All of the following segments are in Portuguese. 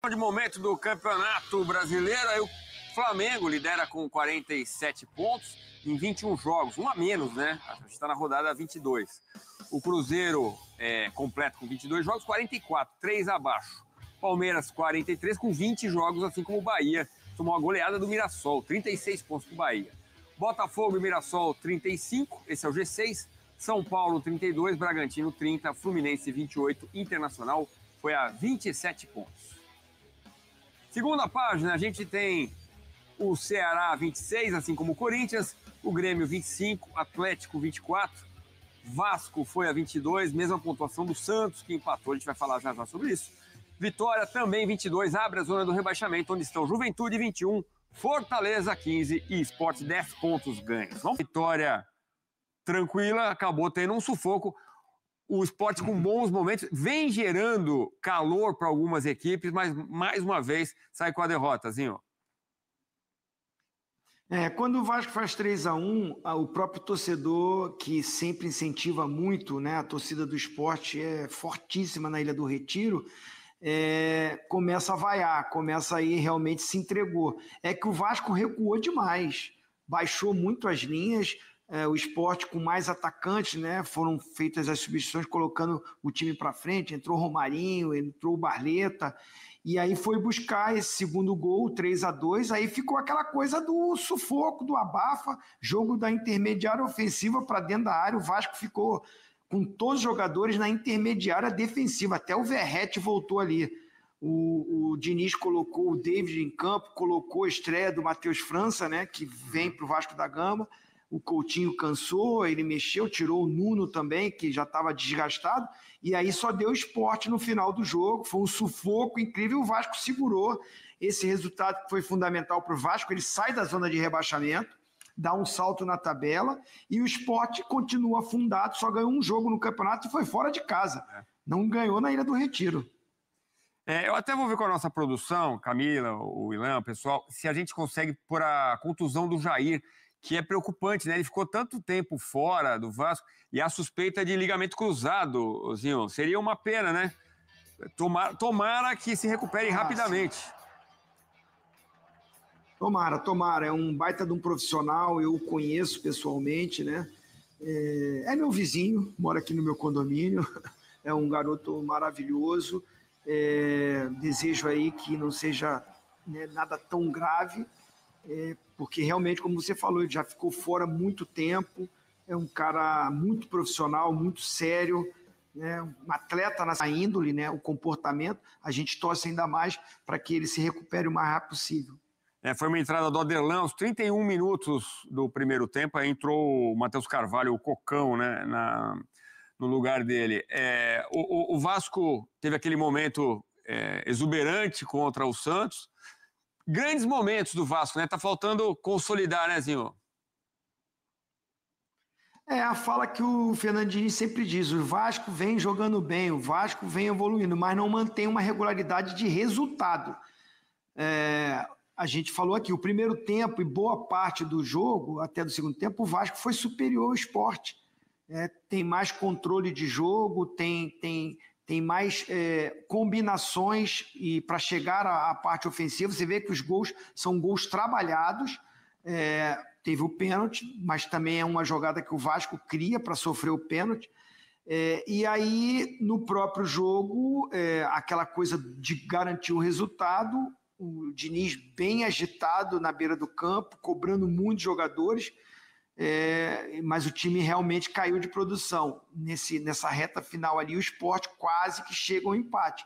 De momento do Campeonato Brasileiro, aí o Flamengo lidera com 47 pontos em 21 jogos, um a menos, né? A gente está na rodada 22. O Cruzeiro completo com 22 jogos, 44, 3 abaixo. Palmeiras 43 com 20 jogos, assim como o Bahia tomou a goleada do Mirassol, 36 pontos para o Bahia. Botafogo e Mirassol 35, esse é o G6. São Paulo 32, Bragantino 30, Fluminense 28, Internacional foi a 27 pontos. Segunda página, a gente tem o Ceará 26, assim como o Corinthians, o Grêmio 25, Atlético 24, Vasco foi a 22, mesma pontuação do Santos, que empatou, a gente vai falar já sobre isso. Vitória também 22, abre a zona do rebaixamento, onde estão Juventude 21, Fortaleza 15 e Sport 10 pontos ganhos. Vitória tranquila, acabou tendo um sufoco. O Sport com bons momentos, vem gerando calor para algumas equipes, mas mais uma vez sai com a derrota, Zinho. Quando o Vasco faz 3-1, o próprio torcedor, que sempre incentiva muito, né, a torcida do Sport é fortíssima na Ilha do Retiro, começa a vaiar, começa aí realmente se entregou. É que o Vasco recuou demais, baixou muito as linhas. O Sport com mais atacantes, né? Foram feitas as substituições colocando o time para frente, entrou o Romarinho, entrou o Barleta, e aí foi buscar esse segundo gol, 3-2, aí ficou aquela coisa do sufoco, do abafa, jogo da intermediária ofensiva para dentro da área. O Vasco ficou com todos os jogadores na intermediária defensiva, até o Verratti voltou ali. O Diniz colocou o David em campo, colocou a estreia do Matheus França, né? Que vem para o Vasco da Gama. O Coutinho cansou, ele mexeu, tirou o Nuno também, que já estava desgastado, e aí só deu Sport no final do jogo, foi um sufoco incrível, o Vasco segurou esse resultado que foi fundamental para o Vasco, ele sai da zona de rebaixamento, dá um salto na tabela, e o Sport continua afundado, só ganhou um jogo no campeonato e foi fora de casa, não ganhou na Ilha do Retiro. Eu até vou ver com a nossa produção, Camila, o Ilan, o pessoal, se a gente consegue pôr a contusão do Jair, que é preocupante, né? Ele ficou tanto tempo fora do Vasco e a suspeita de ligamento cruzado, Zinho, seria uma pena, né? Tomara que se recupere rapidamente. Tomara. É um baita de um profissional, eu o conheço pessoalmente, né? É meu vizinho, mora aqui no meu condomínio, é um garoto maravilhoso. Desejo aí que não seja, né, nada tão grave, porque realmente, como você falou, ele já ficou fora há muito tempo, é um cara muito profissional, muito sério, né? Um atleta nessa índole, né? O comportamento, a gente torce ainda mais para que ele se recupere o mais rápido possível. Foi uma entrada do Aderlan, aos 31 minutos do primeiro tempo, aí entrou o Matheus Carvalho, o Cocão, né, no lugar dele. O Vasco teve aquele momento exuberante contra o Santos. Grandes momentos do Vasco, né? Tá faltando consolidar, né, Zinho? A fala que o Fernandinho sempre diz, o Vasco vem jogando bem, o Vasco vem evoluindo, mas não mantém uma regularidade de resultado. A gente falou aqui, o primeiro tempo e boa parte do jogo, até do segundo tempo, o Vasco foi superior ao Sport. Tem mais controle de jogo, tem mais combinações e para chegar à parte ofensiva. Você vê que os gols são gols trabalhados. Teve o pênalti, mas também é uma jogada que o Vasco cria para sofrer o pênalti. E aí, no próprio jogo, aquela coisa de garantir o resultado, o Diniz bem agitado na beira do campo, cobrando muitos jogadores, mas o time realmente caiu de produção. Nessa reta final ali, o Sport quase que chega ao empate.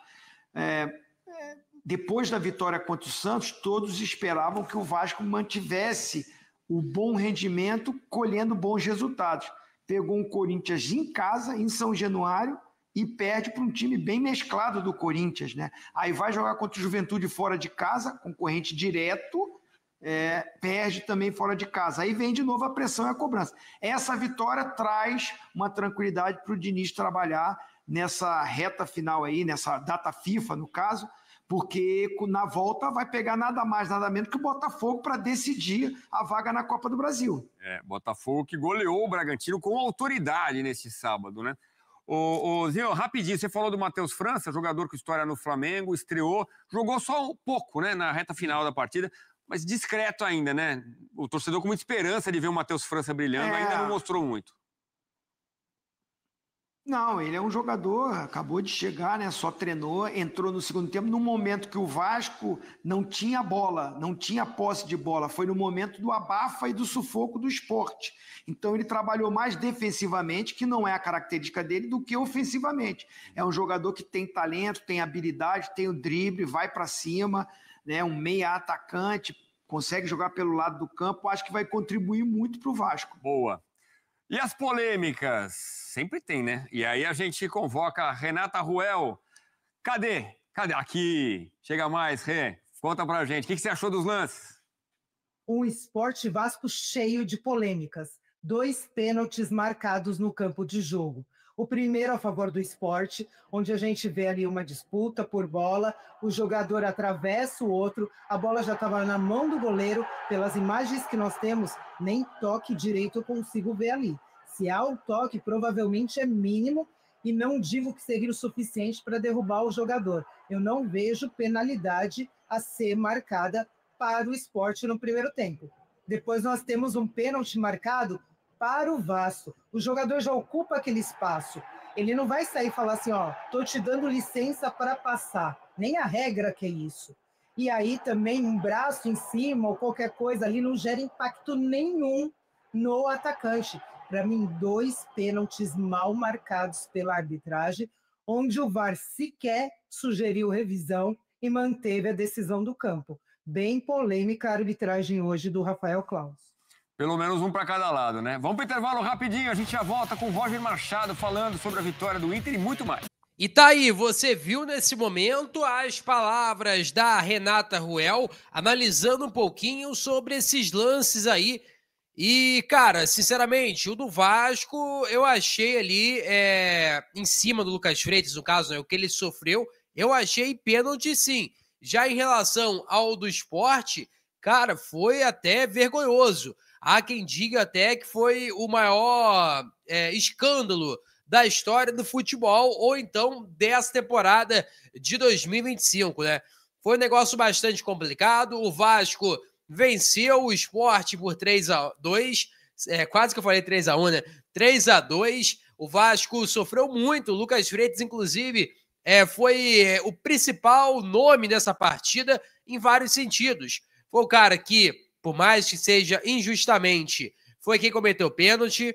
Depois da vitória contra o Santos, todos esperavam que o Vasco mantivesse o bom rendimento, colhendo bons resultados. Pegou um Corinthians em casa, em São Januário, e perde para um time bem mesclado do Corinthians, né? Aí vai jogar contra o Juventude fora de casa, concorrente direto, perde também fora de casa. Aí vem de novo a pressão e a cobrança. Essa vitória traz uma tranquilidade para o Diniz trabalhar nessa reta final aí, nessa data FIFA, no caso, porque na volta vai pegar nada mais, nada menos que o Botafogo para decidir a vaga na Copa do Brasil. Botafogo que goleou o Bragantino com autoridade nesse sábado, né? Ô, Zinho, rapidinho, você falou do Matheus França, jogador com história no Flamengo, estreou, jogou só um pouco, né, na reta final da partida, mas discreto ainda, né? O torcedor com muita esperança de ver o Matheus França brilhando, ainda não mostrou muito. Não, ele é um jogador, acabou de chegar, né? Só treinou, entrou no segundo tempo, no momento que o Vasco não tinha bola, não tinha posse de bola. Foi no momento do abafa e do sufoco do Sport. Então ele trabalhou mais defensivamente, que não é a característica dele, do que ofensivamente. É um jogador que tem talento, tem habilidade, tem o drible, vai para cima, né? Um meia atacante, consegue jogar pelo lado do campo. Acho que vai contribuir muito para o Vasco. Boa. E as polêmicas? Sempre tem, né? E aí a gente convoca a Renata Ruel. Cadê? Aqui. Chega mais, Rê. Conta pra gente. O que você achou dos lances? Um Sport Vasco cheio de polêmicas. 2 pênaltis marcados no campo de jogo. O primeiro a favor do Sport, onde a gente vê ali uma disputa por bola, o jogador atravessa o outro, a bola já estava na mão do goleiro, pelas imagens que nós temos, nem toque direito eu consigo ver ali. Se há um toque, provavelmente é mínimo, e não digo que seria o suficiente para derrubar o jogador. Eu não vejo penalidade a ser marcada para o Sport no primeiro tempo. Depois nós temos um pênalti marcado para o Vasco. O jogador já ocupa aquele espaço. Ele não vai sair e falar assim, ó, tô te dando licença para passar. Nem a regra que é isso. E aí também um braço em cima ou qualquer coisa ali não gera impacto nenhum no atacante. Para mim, 2 pênaltis mal marcados pela arbitragem, onde o VAR sequer sugeriu revisão e manteve a decisão do campo. Bem polêmica a arbitragem hoje do Rafael Claus. Pelo menos um para cada lado, né? Vamos para o intervalo rapidinho, a gente já volta com o Roger Machado falando sobre a vitória do Inter e muito mais. E tá aí, você viu nesse momento as palavras da Renata Ruel, analisando um pouquinho sobre esses lances aí. E, cara, sinceramente, o do Vasco, eu achei ali, em cima do Lucas Freitas, no caso, né, o que ele sofreu, eu achei pênalti sim. Já em relação ao do Sport, cara, foi até vergonhoso. Há quem diga até que foi o maior escândalo da história do futebol, ou então dessa temporada de 2025, né? Foi um negócio bastante complicado, o Vasco venceu o Sport por 3-2, quase que eu falei 3-1, né? 3-2, o Vasco sofreu muito, o Lucas Freitas, inclusive, foi o principal nome dessa partida em vários sentidos. Foi o cara que, por mais que seja injustamente, foi quem cometeu pênalti,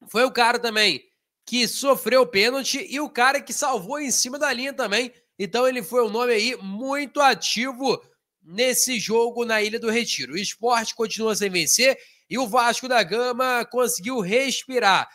foi o cara também que sofreu pênalti e o cara que salvou em cima da linha também. Então ele foi um nome aí muito ativo nesse jogo na Ilha do Retiro. O Sport continua sem vencer e o Vasco da Gama conseguiu respirar,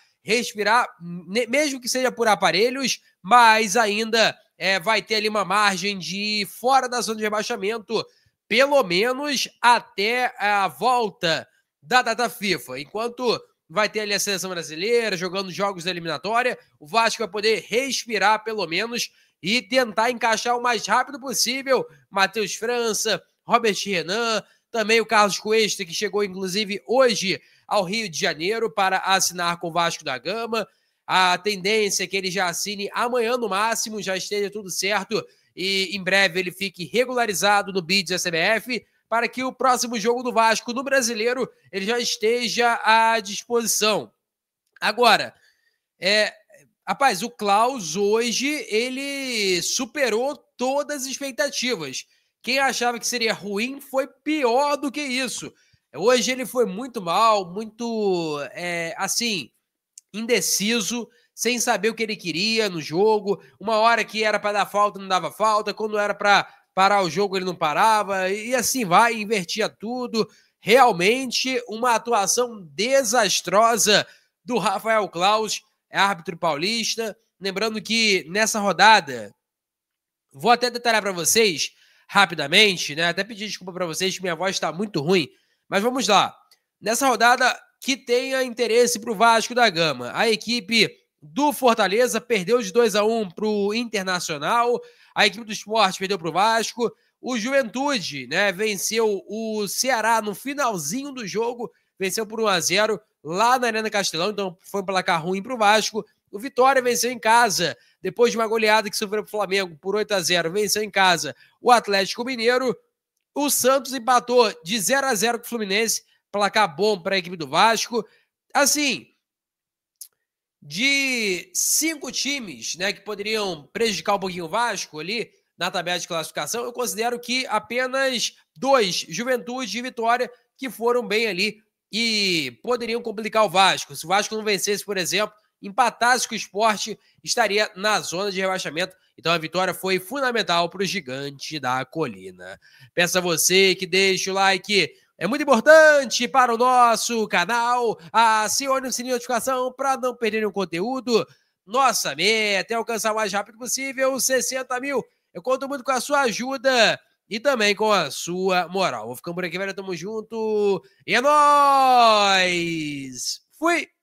mesmo que seja por aparelhos, mas ainda vai ter ali uma margem de fora da zona de rebaixamento, pelo menos até a volta da data FIFA. Enquanto vai ter ali a seleção brasileira jogando jogos da eliminatória, o Vasco vai poder respirar pelo menos e tentar encaixar o mais rápido possível Matheus França, Robert Renan, também o Carlos Cuesta, que chegou inclusive hoje ao Rio de Janeiro para assinar com o Vasco da Gama. A tendência é que ele já assine amanhã no máximo, já esteja tudo certo e em breve ele fique regularizado no BID da CBF para que o próximo jogo do Vasco no Brasileiro ele já esteja à disposição. Agora, rapaz, o Claus hoje ele superou todas as expectativas. Quem achava que seria ruim foi pior do que isso. Hoje ele foi muito mal, muito, assim, indeciso, sem saber o que ele queria no jogo. Uma hora que era para dar falta, não dava falta. Quando era para parar o jogo, ele não parava. E assim vai, invertia tudo. Realmente uma atuação desastrosa do Rafael Claus, árbitro paulista. Lembrando que nessa rodada, vou até detalhar para vocês rapidamente, né? Até pedir desculpa para vocês que minha voz está muito ruim. Mas vamos lá. Nessa rodada que tenha interesse para o Vasco da Gama, a equipe do Fortaleza perdeu de 2-1 para o Internacional, a equipe do Sport perdeu para o Vasco, o Juventude, né, venceu o Ceará no finalzinho do jogo, venceu por 1-0 lá na Arena Castelão, então foi um placar ruim para o Vasco, O Vitória venceu em casa, depois de uma goleada que sofreu para o Flamengo por 8-0, venceu em casa o Atlético Mineiro. O Santos empatou de 0-0 com o Fluminense, placar bom para a equipe do Vasco. Assim, de 5 times, né, que poderiam prejudicar um pouquinho o Vasco ali na tabela de classificação, eu considero que apenas 2, Juventude e Vitória, que foram bem ali e poderiam complicar o Vasco. Se o Vasco não vencesse, por exemplo, empatasse com o Sport, estaria na zona de rebaixamento. Então a vitória foi fundamental para o Gigante da Colina. Peço a você que deixe o like, é muito importante para o nosso canal. Acione o sininho de notificação para não perder nenhum conteúdo. Nossa meta é alcançar o mais rápido possível 60 mil. Eu conto muito com a sua ajuda e também com a sua moral. Vou ficando por aqui, velho. Tamo junto. E é nóis! Fui!